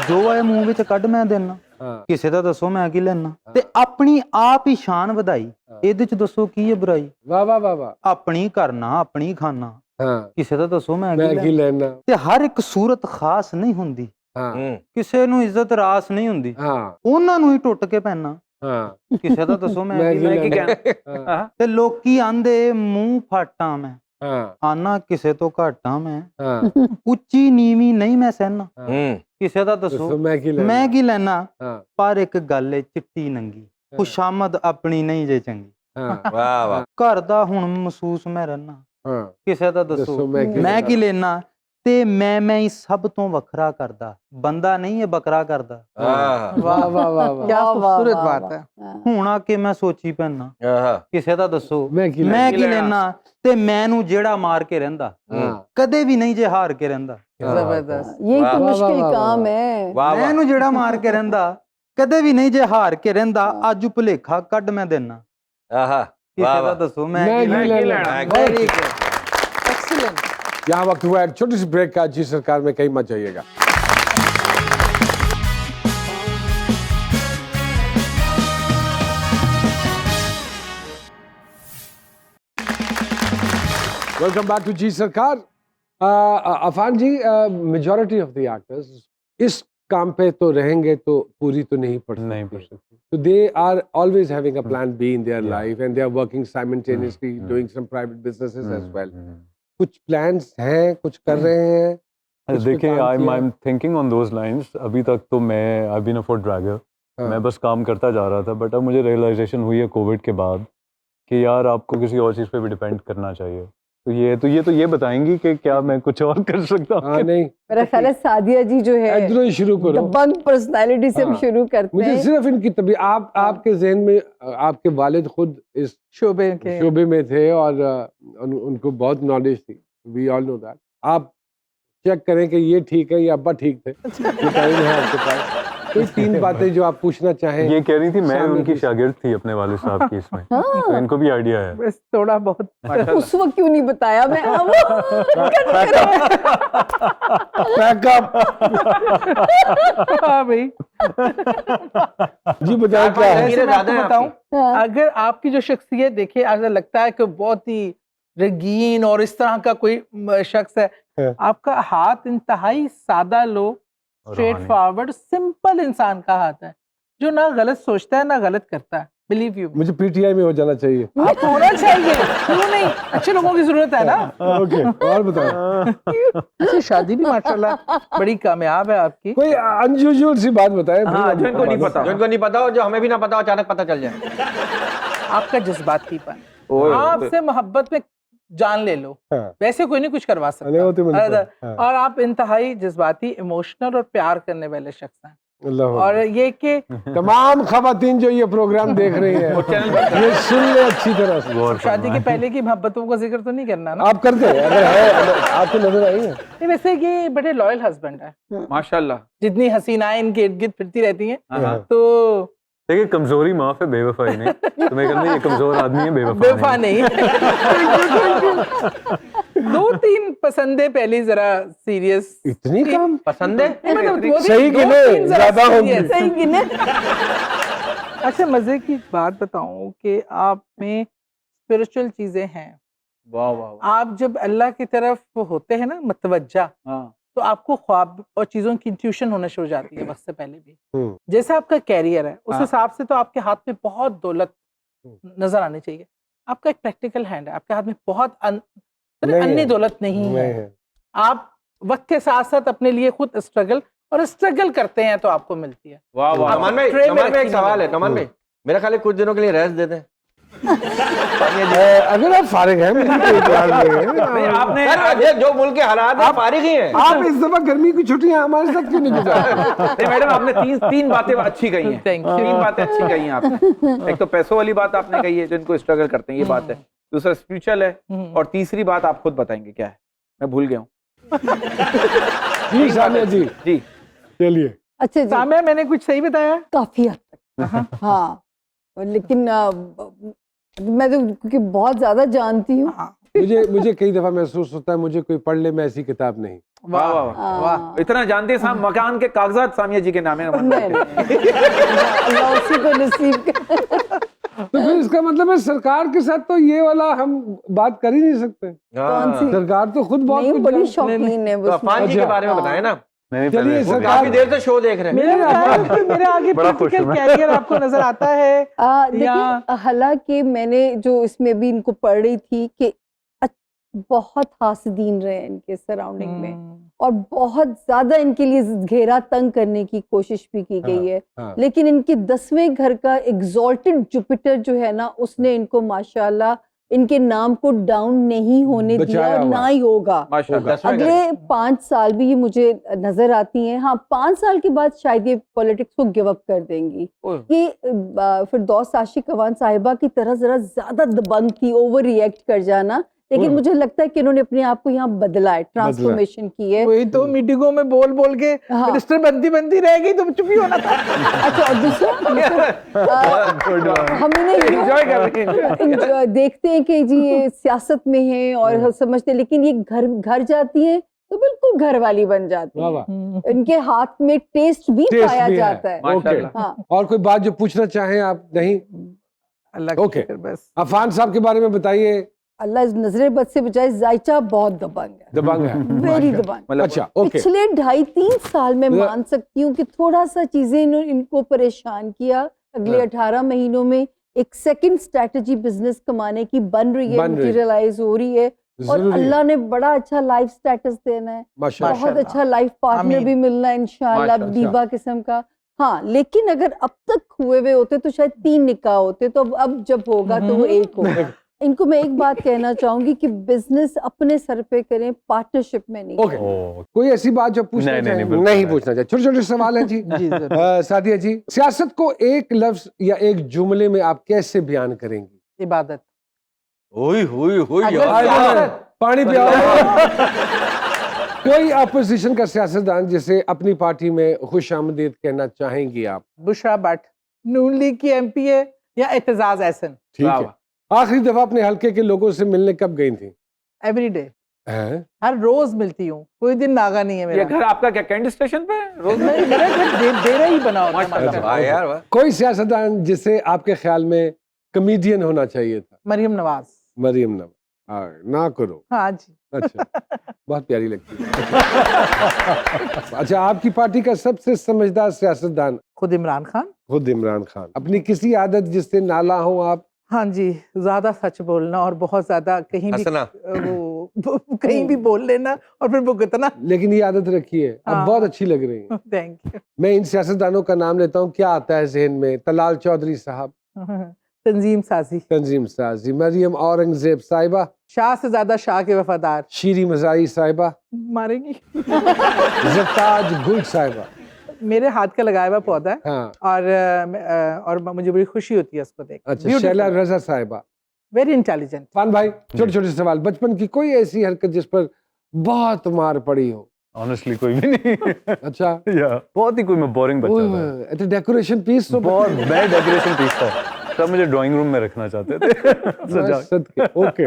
ਜੋ ਆਏ ਮੂੰਹ ਵਿੱਚ ਕੱਢ ਮੈਂ ਦੇਣਾ, हाँ ਕਿਸੇ ਦਾ ਦੱਸੋ ਮੈਂ ਕੀ ਲੈਣਾ, ਤੇ ਆਪਣੀ ਆਪ ਹੀ ਸ਼ਾਨ ਵਧਾਈ, ਇਹਦੇ 'ਚ ਦੱਸੋ ਕੀ ਹੈ ਬੁਰਾਈ, वाह वाह वाह वाह। ਆਪਣੀ ਕਰਨਾ ਆਪਣੀ ਖਾਣਾ, हाँ ਕਿਸੇ ਦਾ ਦੱਸੋ ਮੈਂ ਕੀ मैं की ਲੈਣਾ, लेना। ਤੇ ਹਰ ਇੱਕ ਸੂਰਤ ਖਾਸ ਨਹੀਂ ਹੁੰਦੀ, हाँ ਕਿਸੇ ਨੂੰ ਇੱਜ਼ਤ ਰਾਸ ਨਹੀਂ ਹੁੰਦੀ, हाँ ਉਹਨਾਂ ਨੂੰ ਹੀ ਟੁੱਟ ਕੇ ਪੈਣਾ, हाँ ਕਿਸੇ ਦਾ ਦੱਸੋ ਮੈਂ मैं ਕੀ की ਲੈਣਾ, लेना। हाँ ਤੇ ਲੋਕੀ ਆਂਦੇ ਮੂੰਹ ਫਾਟਾਂ ਮੈਂ, हाँ ਆਨਾ ਕਿਸੇ ਤੋਂ ਘਾਟਾਂ ਮੈਂ, हाँ ਉੱਚੀ ਨੀਵੀਂ ਨਹੀਂ ਮੈਂ ਸਹਿਣਾ, हम्म ਕਿਸੇ ਦਾ दसो ਦੱਸੋ मैं की लेना। ਮੈਂ ਕੀ ਲੈਣਾ, हाँ ਪਰ ਇੱਕ ਗੱਲ ਏ ਚਿੱਟੀ ਨੰਗੀ, ਖੁਸ਼ਾਮਦ ਆਪਣੀ ਨਹੀਂ ਜੇ ਚੰਗੀ, हाँ वाह वाह ਘਰ ਦਾ ਹੁਣ ਮਹਿਸੂਸ ਮੈਂ ਰਹਿਣਾ, हाँ ਕਿਸੇ ਦਾ दसो ਦੱਸੋ मैं की ਮੈਂ ਕੀ लेना। ਲੈਣਾ, ਤੇ ਮੈਂ ਹੀ ਸਭ ਤੋਂ ਵੱਖਰਾ ਕਰਦਾ, ਬੰਦਾ ਨਹੀਂ ਇਹ ਬੱਕਰਾ ਕਰਦਾ, हाँ वाह वाह वाह वाह। क्या वाह, वाह, खूबसूरत वाह, बात वाह। है। हाँ। ਹੁਣ ਆ ਕੇ ਮੈਂ ਸੋਚੀ ਪੈਣਾ, हाँ ਕਿਸੇ ਦਾ ਦੱਸੋ मैं की लेना। ਮੈਂ ਕੀ ਲੈਣਾ, ਤੇ ਮੈਨੂੰ ਜਿਹੜਾ ਮਾਰ ਕੇ ਰਹਿੰਦਾ, हाँ ਕਦੇ ਵੀ ਨਹੀਂ ਜੇ ਹਾਰ ਕੇ ਰਹਿੰਦਾ, जबरदस्त। ये वाह, तो वाह, मुश्किल वाह, वाह, काम वाह। है। वाह वाह ਮੈਨੂੰ ਜਿਹੜਾ ਮਾਰ ਕੇ ਰਹਿੰਦਾ, ਕਦੇ ਵੀ ਨਹੀਂ ਜੇ ਹਾਰ ਕੇ ਰਹਿੰਦਾ, ਅੱਜ ਭੁਲੇਖਾ ਕੱਢ ਮੈਂ ਦੇਣਾ, आहा ਕਿਸੇ वाह ਦਾ वाह ਦੱਸो मैं मैं ਕੀ की ਲੈਣਾ। लेना। Very good, excellent. यहाँ वक्त हुआ एक छोटी सी ब्रेक का। जी सरकार में कहीं मत जाइएगा। Welcome back to G Sarkar. Afan ji, majority of the actors इस काम पे तो रहेंगे तो पूरी तो नहीं पढ़ नहीं सकते। पढ़ सकते। So they are always having a plan B in their Yeah. life and they are working simultaneously, doing some private businesses as well. हम्म। कुछ plans हैं, कुछ कर रहे हैं? कुछ पे देखिए, काम आई किया? Am thinking on those lines. अभी तक तो मैं I been a food dragger, हाँ। मैं बस काम करता जा रहा था, बट अब मुझे रियलाइजेशन हुई है कोविड के बाद कि यार आपको किसी और चीज़ पे भी डिपेंड करना चाहिए। तो ये बताएंगी कि क्या मैं कुछ और कर सकता हूँ? हाँ नहीं, मेरा ख्याल है सादिया जी जो है इधरों ही शुरू करो। दबंग पर्सनालिटी से हम हाँ। शुरू करते मुझे हैं। सिर्फ इनकी तभी आपके जहन में आपके वालिद खुद इस शोबे के शोबे में थे और उनको बहुत नॉलेज थी। We all know that. आप चेक करें कि ये ठीक है या अब्बा ठीक थे। ये टाइम है आपके पास। कोई 3 बातें जो आप पूछना चाहें। ये कह रही थी मैं सामने उनकी की- शागिर्द थी अपने वालिद साहब की इसमें, हाँ। तो इनको भी आइडिया है। बस थोड़ा बहुत उस वक्त क्यों नहीं बताया मैं बैकअप। हाँ भाई, जी बताएं क्या है। वैसे मैं आपको ज्यादा हैं बताऊं, हाँ। अगर आपकी जो शख्सियत देखिए, अगर लगता है कि बहुत ही रंगीन और इस तरह का कोई शख्स है, हाँ। आपका हाथ इंतहाई सादा लो, स्ट्रेट रूहानी। फॉरवर्ड सिंपल इंसान का हाथ है, जो ना गलत सोचता है ना गलत करता है। बिलीव यू, मुझे पीटीआई में हो जाना चाहिए। आपको होना चाहिए, क्यों नहीं? अच्छे लोगों की जरूरत है ना। ओके, और बताएं। अच्छा, शादी भी माशाल्लाह बड़ी कामयाब है आपकी। कोई अनयूजुअल सी बात बताएं। हाँ, जो इनको नहीं पता। जो इनको नहीं पता और जो हमें भी ना पता, अचानक पता चल जाए। आपका जज्बातीपन, ओए, आपसे मोहब्बत में जान ले लो, हाँ। वैसे कोई नहीं कुछ करवा अरे वो तो मुझे सकता। पता, हाँ। और आप इंतहाई जज्बाती, इमोशनल और प्यार करने वाले शख्स हैं। अल्लाह और ये कि तमाम खवातीन जो ये प्रोग्राम देख रही हैं, ये सुन ले अच्छी तरह से। गौर शादी फरमाएं। के पहले की मोहब्बतों का जिक्र तो नहीं करना ना। आप करते हैं अगर है, आपको नजर आई है। नहीं, वैसे ये बड़े लॉयल हस्बैंड है। माशाल्लाह। जितनी हसीनाएं इनके इर्द गिर्द फिरती रहती हैं, हाँ। तो देखिए कमजोरी माफ है, बेवफाई नहीं। तो मैं कहता हूं, ये कमजोर आदमी है, बेवफा बेवफा नहीं। नहीं। 2-3 पसंदे पहली जरा सीरियस। इतनी कम पसंद है? सही गिने, ज्यादा होंगी। सही गिने। अच्छा, मजे की बात बताऊं कि आप में स्पिरिचुअल चीजें हैं। वाह वाह वाह। आप जब अल्लाह की तरफ होते हैं ना मतवज्जा, हाँ। तो आपको ख्वाब और चीजों की इंट्यूशन होने शुरू हो जाती है वक्त से पहले भी। हम्म, जैसा आपका कैरियर है, उस हाँ। हिसाब से तो आपके हाथ में बहुत दौलत नजर आनी चाहिए। आपका एक प्रैक्टिकल हैंड है, आपके हाथ में बहुत नहीं अन्य है। दौलत नहीं नहीं है। है। आप वक्त के साथ साथ अपने लिए खुद स्ट्रगल करते हैं तो आपको मिलती है। वाह वाह। आप- नमान भाई, ट्रे में नमान भाई, एक रखी सवाल है। नहीं। नमान भाई, मेरा ख्याल है कुछ दिनों के लिए रेस्ट दे दें। अगर आप फारिग हैं, मुझे कोई इतराज नहीं है। नहीं, आपने सर, ये जो मुल्क के हालात हैं, फारिग ही हैं। आप इस दफा गर्मी की छुट्टियां हमारे साथ क्यों नहीं गुजार? नहीं मैडम, आपने तीन बातें अच्छी कही हैं। Thank you. 3 बातें अच्छी कही हैं आपने। एक तो पैसों वाली बात आपने कही है, जो इनको स्ट्रगल करते हैं, ये बात है। दूसरा स्पिरिचुअल है, और तीसरी बात आप खुद बताएंगे क्या है, मैं भूल गया हूँ। जी सामिया जी, जी चलिए। अच्छा जी, सामिया, मैंने कुछ सही बताया? काफी हद तक। हाँ, लेकिन मैं तो क्योंकि बहुत ज्यादा जानती हूँ। हाँ। मुझे कई दफा महसूस होता है मुझे कोई पढ़ ले, मैं ऐसी किताब नहीं। वाह वाह वाह। हाँ। इतना जानते हैं साहब, मकान के कागजात सामिया जी के नाम है। अल्लाह उसी को नसीब करे। तो फिर इसका मतलब है सरकार के साथ तो ये वाला हम बात कर ही नहीं सकते। कौन सी? सरकार तो खुद बहुत नहीं, कुछ बड़ी जानती शौकीन है तो वो। अफान जी के अच्छा। बारे में बताएं ना। नहीं, चलिए, पहले सर, काफी देर से शो देख रहे हैं। मेरे ख्याल में मेरे आगे बड़ा खुश हूं पॉलिटिकल मैं। कैरियर आपको नजर आता है। देखिए, हालांकि मैंने जो इसमें भी इनको पढ़ रही थी कि बहुत हासदीन रहे इनके सराउंडिंग में, और बहुत ज्यादा इनके लिए घेरा तंग करने की कोशिश भी की गई है। हाँ। लेकिन इनके 10वें घर का एग्जॉल्टेड जुपिटर जो है ना, उसने इनको माशाल्लाह इनके नाम को डाउन नहीं होने दिया, बचाया और हुआ। ना ही होगा। माशाल्लाह। अगले 5 साल भी ये मुझे नजर आती हैं। हाँ, 5 साल के बाद शायद ये पॉलिटिक्स को गिव अप कर देंगी। कि फिरदौस आशिक अवान साहिबा की तरह जरा ज्यादा दबंग थी, ओवर रिएक्ट कर जाना, लेकिन मुझे लगता है कि इन्होंने अपने आप को यहाँ बदला है, ट्रांसफॉर्मेशन की है। वही तो मीटिंगों में बोल बोल के हाँ। मिनिस्टर बनती रह गई, तो चुप ही होना था। अच्छा, और दूसरा हम इन्हें एंजॉय कर रहे हैं। देखते हैं कि जी ये सियासत में है और समझते हैं, लेकिन ये घर जाती है तो बिल्कुल घर वाली बन जाती वाह है। वाह। इनके हाथ में टेस्ट भी टेस्ट पाया भी है। जाता है। ओके। माशाल्लाह। हाँ, और कोई बात जो पूछना चाहें आप? नहीं। अल्लाह का ओके। शुक्र बस। अफान साहब के बारे में बताइए। अल्लाह इस नजरे बद से बचाए, जायचा बहुत दबंग है, दबंग है। वेरी दबंग। अच्छा, ओके। पिछले 2.5-3 साल में मान सकती हूँ कि थोड़ा सा चीजें इनको परेशान किया। अगले 18 महीनों में एक सेकंड स्ट्रेटजी बिजनेस कमाने की बन रही है, बन रही है। मटेरियलाइज हो रही है, और जरूरी है। अल्लाह ने बड़ा अच्छा लाइफ स्टेटस देना है, माशाल्लाह। बहुत अच्छा लाइफ पार्टनर आमीन। भी मिलना है इंशाल्लाह, माशाल्लाह। दीबा किस्म का। हाँ, लेकिन अगर अब तक हुए हुए होते तो शायद 3 निकाह होते, तो अब जब होगा तो वो 1 होगा। इनको मैं एक बात कहना चाहूंगी कि बिजनेस अपने सर पे करें, पार्टनरशिप में नहीं। ओके। कोई ऐसी बात जो पूछना नहीं, नहीं, चाहें? बिल्कुल नहीं नहीं। पूछना चाहिए। छोटे छोटे सवाल हैं जी। जी जरूर। सादिया जी, सियासत को एक लफ्ज या एक जुमले में आप कैसे बयान करेंगी? इबादत। हुई अगर यार। सियासत- पानी पियाओ। कोई अपोजिशन का सियासतदान जिसे अपनी पार्टी में खुश आमदीद कहना चाहेंगी आप? बुशरा भट्ट नून लीग की एमपी है, या एतजाज एहसन। ठीक वाह, है। आखिरी दफा अपने हल्के के लोगों से मिलने कब गई थी? एवरी डे, हैं? हर रोज मिलती हूँ, कोई दिन नागा नहीं है ये मेरा। घर आपका क्या कैंट स्टेशन पे है? रोज नहीं, मेरा घर डेरा ही बना होता है माशाल्लाह। वाह यार वाह। कोई सियासतदान जिसे आपके ख्याल में कमेडियन होना चाहिए था? मरियम नवाज। मरियम नवाज। ना करो। हाँ जी। अच्छा, बहुत प्यारी लगती है। अच्छा, आपकी पार्टी का सबसे समझदार सियासतदान? खुद इमरान खान। खुद इमरान खान। अपनी किसी आदत जिससे नाला हो आप? हाँ जी, ज्यादा सच बोलना और बहुत ज्यादा कहीं भी हंसना। वो कहीं भी बोल लेना और फिर भुगतना। लेकिन ये आदत रखी है, अब हाँ। बहुत अच्छी लग रही है। Thank you. मैं इन सियासतदानों का नाम लेता हूँ, क्या आता है जहन में? तलाल चौधरी साहब, तंजीम साजी। तंजीम साजी, मरियम औरंगजेब साहिबा, शाह से ज्यादा शाह के वफादार। शीरी मजाई साहिबा, मारेगी। जरताज गुल साहिबा। मेरे हाथ का लगाया हुआ पौधा है, हाँ, और मुझे बड़ी खुशी होती है उसको देख। अच्छा, शैला रजा साहिबा। Very intelligent. फान भाई, छोटे छोटे सवाल। बचपन की कोई ऐसी हरकत जिस पर बहुत मार पड़ी हो? ऑनेस्टली कोई भी नहीं। अच्छा, या बहुत ही कोई मैं बोरिंग बच्चा था। तो डेकोरेशन पीस तो बहुत मैं डेकोरेशन पीस था, सब मुझे ड्राइंग रूम में रखना चाहते थे। सजा सदके, ओके।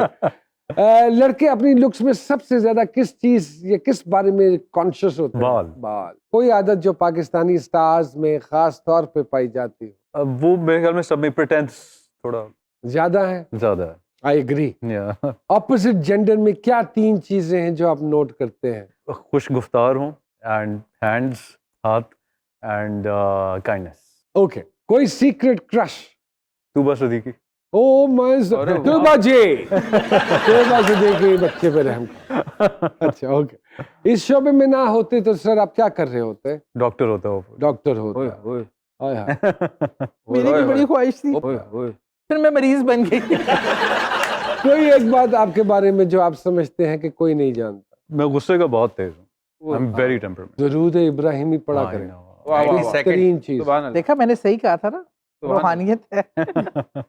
लड़के अपनी लुक्स में सबसे ज्यादा किस चीज या किस बारे में कॉन्शियस होते हैं? बाल। बाल। कोई आदत जो पाकिस्तानी स्टार्स में खास तौर पे पाई जाती हो? अब वो मेरे ख्याल में सब में प्रिटेंस थोड़ा ज्यादा है। ज्यादा है। I agree. या ऑपोजिट जेंडर में क्या 3 चीजें हैं जो आप नोट करते हैं? खुश गुफ्तार हूँ, एंड हैंड्स, हाथ, एंड काइंडनेस। ओके। कोई secret crush? Tuba Siddiqui. Oh my अरे वाह। तौबा जी, तौबा से देखिए बच्चे पे रहम करो। अच्छा, ओके। इस शोबे में ना होते तो सर आप क्या कर रहे होते? डॉक्टर होता है वो। डॉक्टर ओए होते। ओए हाय हाय। मेरी भी बड़ी ख्वाहिश थी, ओए ओए। फिर मैं मरीज बन गई। कोई एक बात आपके बारे में जो आप समझते हैं कि कोई नहीं जानता? मैं गुस्से का बहुत तेज हूँ। I am very temperament. जरूर है इब्राहिमी पढ़ा करें। वाह, वाह, वाह। बेहतरीन चीज। सुभान अल्लाह। देखा, मैंने सही कहा था ना, सुभान रूहानियत है।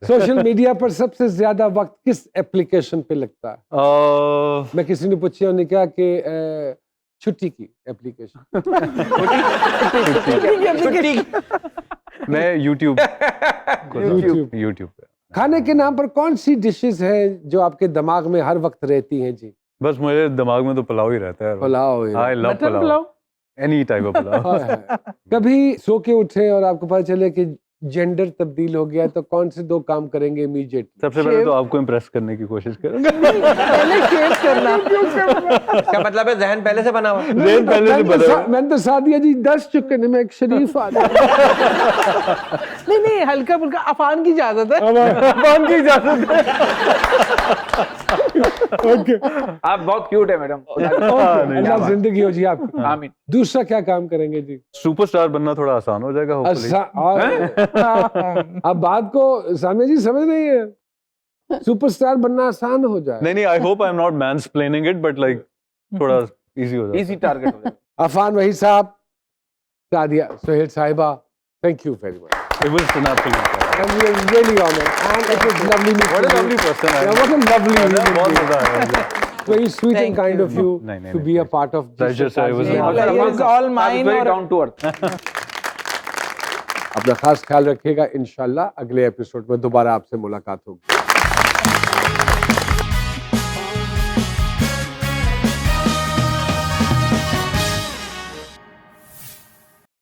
सोशल मीडिया पर सबसे ज्यादा वक्त किस एप्लीकेशन पे लगता है? मैं किसी ने पूछा, उन्होंने कहा कि छुट्टी की एप्लीकेशन। मैं यूट्यूब YouTube। पे। खाने के नाम पर कौन सी डिशेस हैं जो आपके दिमाग में हर वक्त रहती हैं जी? बस मेरे दिमाग में तो पुलाव ही रहता है। Pulao. I love mutton pulao. Pulao. Any type of pulao. हाय हाय। कभी सो के उठे और आपको पता चले कि जेंडर तब्दील हो गया, तो कौन से 2 काम करेंगे इमीडिएटली? सबसे पहले तो आपको इम्प्रेस करने की कोशिश करूंगा। पहले शेव करना। क्या मतलब है, जहन पहले से बना हुआ? जेल पहले से बना। मैंने तो सादिया जी 10 चुके ने, मैं एक शरीफ आदमी। नहीं नहीं, हल्का फुल्का अफान की इजाजत है। कौन की इजाजत है? ओके। आप बहुत क्यूट है मैडम। नहीं, अल्लाह जिंदगी हो जी आपकी। आमीन। दूसरा क्या काम करेंगे जी? सुपरस्टार बनना थोड़ा आसान हो जाएगा hopefully। अब बात को सामने जी समझ नहीं है, सुपरस्टार बनना आसान हो जाए। नहीं नहीं, I hope I am not mansplaining it, but like थोड़ा इजी हो जाए। इजी टारगेट हो जाए। अफान वही साहब, सादिया सोहेल साहिबा, thank you very much. It was an absolute pleasure. And we are really honored. And it was lovely meeting What a you. lovely person. Yeah, what a lovely human बहुत being. मजा आया। Very sweet and Thank kind you. of you नहीं, to be a part of this. Pleasure, sir. It was Yeah, an honor. It was all mine very और- down to earth. अपना खास ख्याल रखिएगा। इंशाल्लाह अगले एपिसोड में दोबारा आपसे मुलाकात होगी।